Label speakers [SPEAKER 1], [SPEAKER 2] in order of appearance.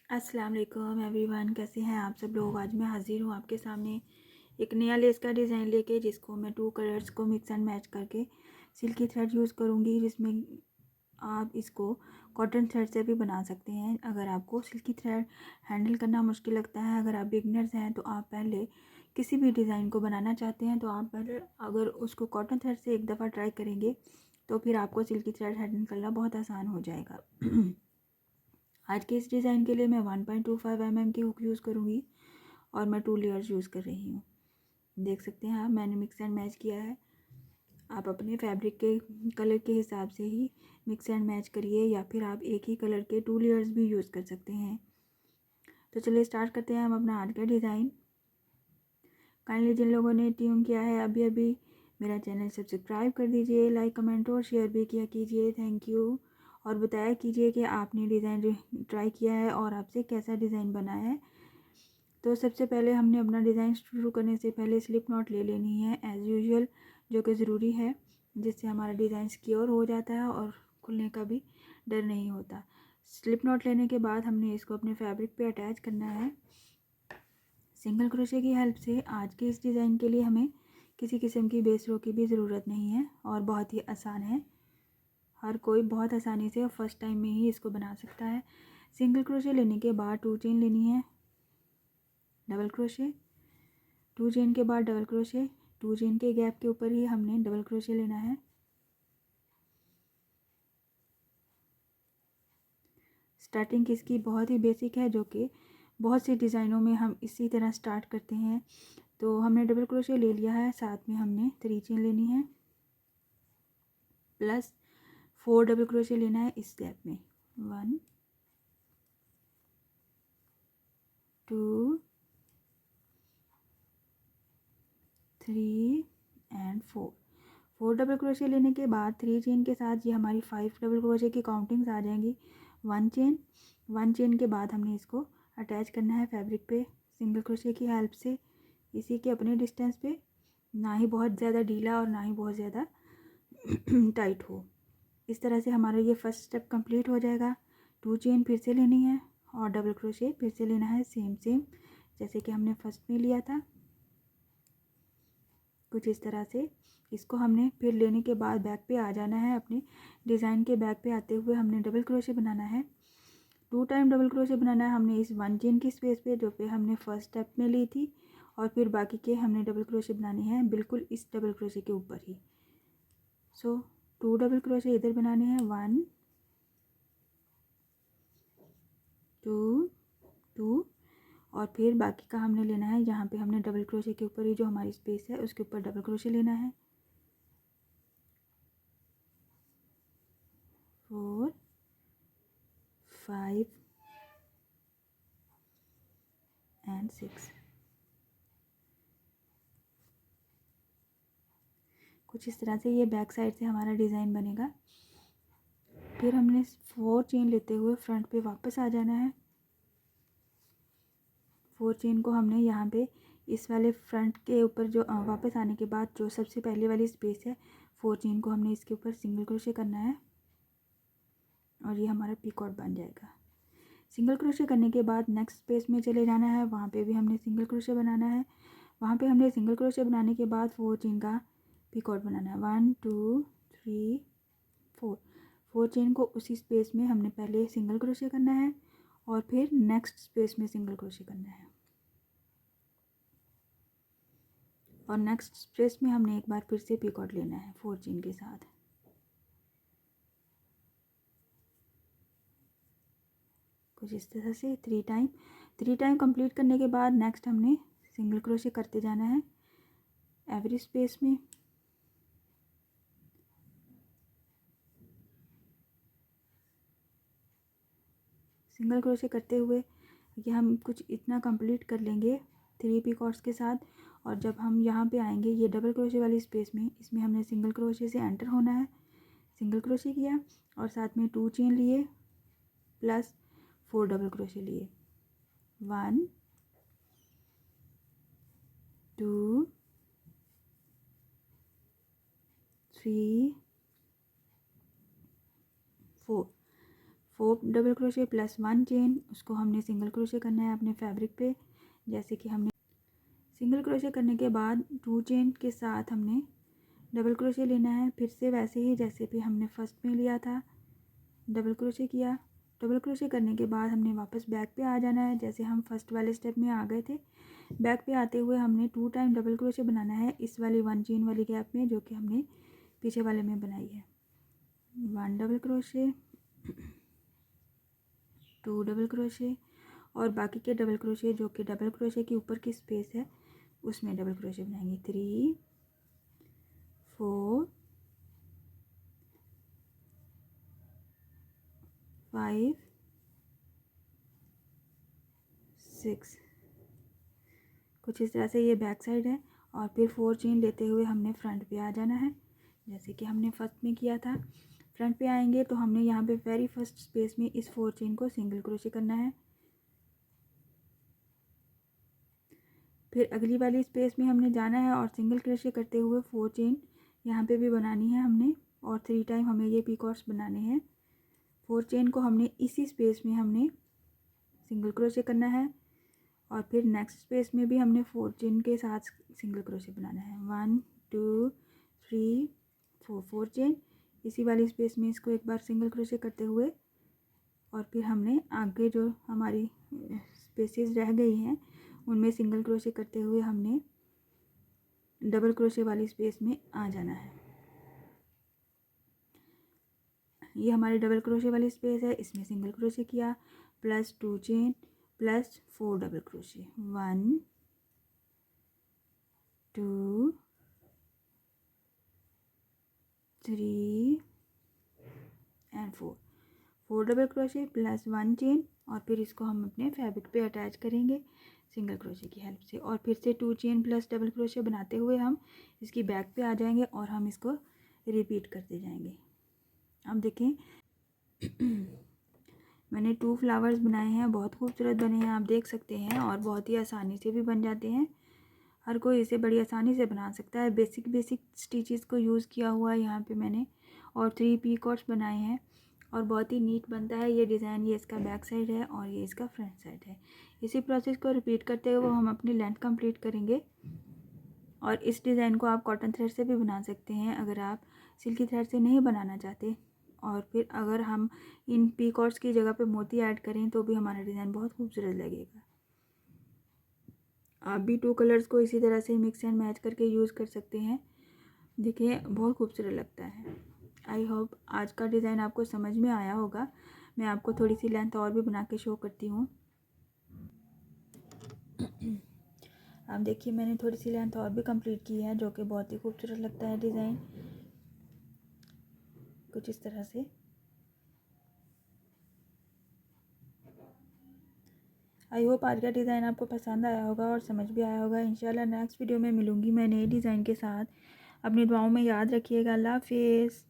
[SPEAKER 1] अस्सलाम वालेकुम एवरीवन, कैसे हैं आप सब लोग। आज मैं हाज़िर हूँ आपके सामने एक नया लेस का डिज़ाइन लेके, जिसको मैं 2 कलर्स को मिक्स एंड मैच करके सिल्की थ्रेड यूज़ करूँगी, जिसमें आप इसको कॉटन थ्रेड से भी बना सकते हैं। अगर आपको सिल्की थ्रेड हैंडल करना मुश्किल लगता है, अगर आप बिगनर्स हैं, तो आप पहले किसी भी डिज़ाइन को बनाना चाहते हैं तो आप पहले अगर उसको कॉटन थ्रेड से एक दफ़ा ट्राई करेंगे तो फिर आपको सिल्की थ्रेड हैंडल करना बहुत आसान हो जाएगा। आज के इस डिज़ाइन के लिए मैं 1.25 mm की हुक यूज़ करूँगी और मैं 2 लेयर्स यूज़ कर रही हूँ। देख सकते हैं आप, मैंने मिक्स एंड मैच किया है। आप अपने फैब्रिक के कलर के हिसाब से ही मिक्स एंड मैच करिए, या फिर आप एक ही कलर के 2 लेयर्स भी यूज़ कर सकते हैं। तो चलिए स्टार्ट करते हैं हम अपना आज का डिज़ाइन। काइंडली जिन लोगों ने ट्यून किया है अभी अभी मेरा चैनल सब्सक्राइब कर दीजिए, लाइक कमेंट और शेयर भी किया कीजिए। Thank you. और बताया कीजिए कि आपने डिज़ाइन ट्राई किया है और आपसे कैसा डिज़ाइन बना है। तो सबसे पहले हमने अपना डिज़ाइन शुरू करने से पहले स्लिप नॉट ले लेनी है एज़ यूजुअल, जो कि ज़रूरी है, जिससे हमारा डिज़ाइन सिक्योर हो जाता है और खुलने का भी डर नहीं होता। स्लिप नॉट लेने के बाद हमने इसको अपने फैब्रिक पे अटैच करना है सिंगल क्रोशे की हेल्प से। आज के इस डिज़ाइन के लिए हमें किसी किस्म की बेस रो की भी ज़रूरत नहीं है और बहुत ही आसान है। हर कोई बहुत आसानी से और फर्स्ट टाइम में ही इसको बना सकता है। सिंगल क्रोशे लेने के बाद 2 चेन लेनी है, डबल क्रोशे, 2 चेन के बाद डबल क्रोशे, 2 चेन के गैप के ऊपर ही हमने डबल क्रोशे लेना है। स्टार्टिंग इसकी बहुत ही बेसिक है, जो कि बहुत सी डिज़ाइनों में हम इसी तरह स्टार्ट करते हैं। तो हमने डबल क्रोशे ले लिया है, साथ में हमने 3 चेन लेनी है प्लस 4 डबल क्रोशे लेना है इस गैप में। 1 2 3 एंड 4 डबल क्रोशे लेने के बाद 3 चेन के साथ ये हमारी 5 डबल क्रोशे की काउंटिंग्स आ जाएंगी। 1 चेन के बाद हमने इसको अटैच करना है फैब्रिक पे सिंगल क्रोशे की हेल्प से, इसी के अपने डिस्टेंस पे, ना ही बहुत ज़्यादा ढीला और ना ही बहुत ज़्यादा टाइट हो। इस तरह से हमारा ये फर्स्ट स्टेप कंप्लीट हो जाएगा। 2 चेन फिर से लेनी है और डबल क्रोशे फिर से लेना है, सेम जैसे कि हमने फर्स्ट में लिया था, कुछ इस तरह से। इसको हमने फिर लेने के बाद बैक पे आ जाना है। अपने डिज़ाइन के बैक पे आते हुए हमने डबल क्रोशे बनाना है, 2 टाइम डबल क्रोशे बनाना है हमने इस 1 चेन की स्पेस पे, जो पे हमने फर्स्ट स्टेप में ली थी, और फिर बाकी के हमने डबल क्रोशे बनाने हैं बिल्कुल इस डबल क्रोशे के ऊपर ही। सो 2 डबल क्रोशे इधर बनाने हैं, 1 2 2, और फिर बाकी का हमने लेना है यहाँ पे हमने डबल क्रोशे के ऊपर ही जो हमारी स्पेस है उसके ऊपर डबल क्रोशे लेना है। 4 5 एंड 6। कुछ इस तरह से ये बैक साइड से हमारा डिज़ाइन बनेगा। फिर हमने 4 चेन लेते हुए फ्रंट पे वापस आ जाना है। 4 चेन को हमने यहाँ पे इस वाले फ्रंट के ऊपर जो वापस आने के बाद जो सबसे पहले वाली स्पेस है, 4 चेन को हमने इसके ऊपर सिंगल क्रोशे करना है और ये हमारा पीकॉट बन जाएगा। सिंगल क्रोशे करने के बाद नेक्स्ट स्पेस में चले जाना है, वहाँ पे भी हमने सिंगल क्रोशे बनाना है। वहाँ पे हमने सिंगल क्रोशे बनाने के बाद 4 चेन का पीकॉट बनाना है, 1 2 3 4। 4 चेन को उसी स्पेस में हमने पहले सिंगल क्रोशे करना है और फिर नेक्स्ट स्पेस में सिंगल क्रोशे करना है, और नेक्स्ट स्पेस में हमने एक बार फिर से पीकॉट लेना है 4 चेन के साथ। कुछ इस तरह से 3 टाइम कंप्लीट करने के बाद नेक्स्ट हमने सिंगल क्रोशे करते जाना है एवरी स्पेस में। सिंगल क्रोशे करते हुए ये हम कुछ इतना कंप्लीट कर लेंगे 3 पीकॉट्स के साथ, और जब हम यहाँ पे आएंगे ये डबल क्रोशे वाली स्पेस में, इसमें हमने सिंगल क्रोशे से एंटर होना है। सिंगल क्रोशे किया और साथ में 2 चेन लिए प्लस 4 डबल क्रोशे लिए, 1 2 3 4 4 डबल क्रोशे प्लस 1 चेन, उसको हमने सिंगल क्रोशे करना है अपने फैब्रिक पे। जैसे कि हमने सिंगल क्रोशे करने के बाद 2 चेन के साथ हमने डबल क्रोशे लेना है, फिर से वैसे ही जैसे भी हमने फर्स्ट में लिया था, डबल क्रोशे किया। डबल क्रोशे करने के बाद हमने वापस बैक पे आ जाना है, जैसे हम फर्स्ट वाले स्टेप में आ गए थे। बैक पे आते हुए हमने 2 टाइम डबल क्रोशे बनाना है इस वाली 1 चेन वाली गैप में, जो कि हमने पीछे वाले में बनाई है। 1 डबल क्रोशे, 2 डबल क्रोशे, और बाकी के डबल क्रोशे जो कि डबल क्रोशे के ऊपर की स्पेस है उसमें डबल क्रोशे बनाएंगे। 3 4 5 6, कुछ इस तरह से ये बैक साइड है। और फिर 4 चेन लेते हुए हमने फ्रंट पे आ जाना है, जैसे कि हमने फर्स्ट में किया था। फ्रंट पे आएंगे तो हमने यहाँ पे वेरी फर्स्ट स्पेस में इस 4 चेन को सिंगल क्रोशे करना है। फिर अगली वाली स्पेस में हमने जाना है और सिंगल क्रोशे करते हुए 4 चेन यहाँ पे भी बनानी है हमने, और 3 टाइम हमें ये पीकॉक्स बनाने हैं। 4 चेन को हमने इसी स्पेस में हमने सिंगल क्रोशे करना है, और फिर नेक्स्ट स्पेस में भी हमने 4 चेन के साथ सिंगल क्रोशे बनाना है। 1 2 3 4, 4 चेन इसी वाली स्पेस में इसको एक बार सिंगल क्रोशे करते हुए, और फिर हमने आगे जो हमारी स्पेसेस रह गई हैं उनमें सिंगल क्रोशे करते हुए हमने डबल क्रोशे वाली स्पेस में आ जाना है। ये हमारी डबल क्रोशे वाली स्पेस है, इसमें सिंगल क्रोशे किया, plus 2 chain plus 4 double crochet. 1 2 3 and 4 double crochet plus 1 chain, और फिर इसको हम अपने फैब्रिक पे अटैच करेंगे सिंगल क्रोशे की हेल्प से। और फिर से 2 चेन प्लस डबल क्रोशे बनाते हुए हम इसकी बैक पे आ जाएंगे और हम इसको रिपीट करते जाएंगे। अब देखें मैंने 2 फ्लावर्स बनाए हैं, बहुत खूबसूरत बने हैं, आप देख सकते हैं, और बहुत ही आसानी से भी बन जाते हैं। हर कोई इसे बड़ी आसानी से बना सकता है। बेसिक स्टिचेस को यूज़ किया हुआ है यहाँ पे मैंने, और 3 पीकॉक्स बनाए हैं, और बहुत ही नीट बनता है ये डिज़ाइन। ये इसका बैक साइड है और ये इसका फ्रंट साइड है। इसी प्रोसेस को रिपीट करते हुए हम अपनी लेंथ कंप्लीट करेंगे। और इस डिज़ाइन को आप कॉटन थ्रेड से भी बना सकते हैं अगर आप सिल्की थ्रेड से नहीं बनाना चाहते। और फिर अगर हम इन पीकॉक्स की जगह पे मोती ऐड करें तो भी हमारा डिज़ाइन बहुत खूबसूरत लगेगा। आप भी 2 कलर्स को इसी तरह से मिक्स एंड मैच करके यूज़ कर सकते हैं। देखिए बहुत खूबसूरत लगता है। आई होप आज का डिज़ाइन आपको समझ में आया होगा। मैं आपको थोड़ी सी लेंथ और भी बना के शो करती हूँ। आप देखिए मैंने थोड़ी सी लेंथ और भी कंप्लीट की है, जो कि बहुत ही खूबसूरत लगता है डिज़ाइन, कुछ इस तरह से। आई होप आज का डिज़ाइन आपको पसंद आया होगा और समझ भी आया होगा। इंशाल्लाह नेक्स्ट वीडियो में मिलूँगी मैं नए डिज़ाइन के साथ। अपनी दुआओं में याद रखिएगा। अल्लाह हाफिज़।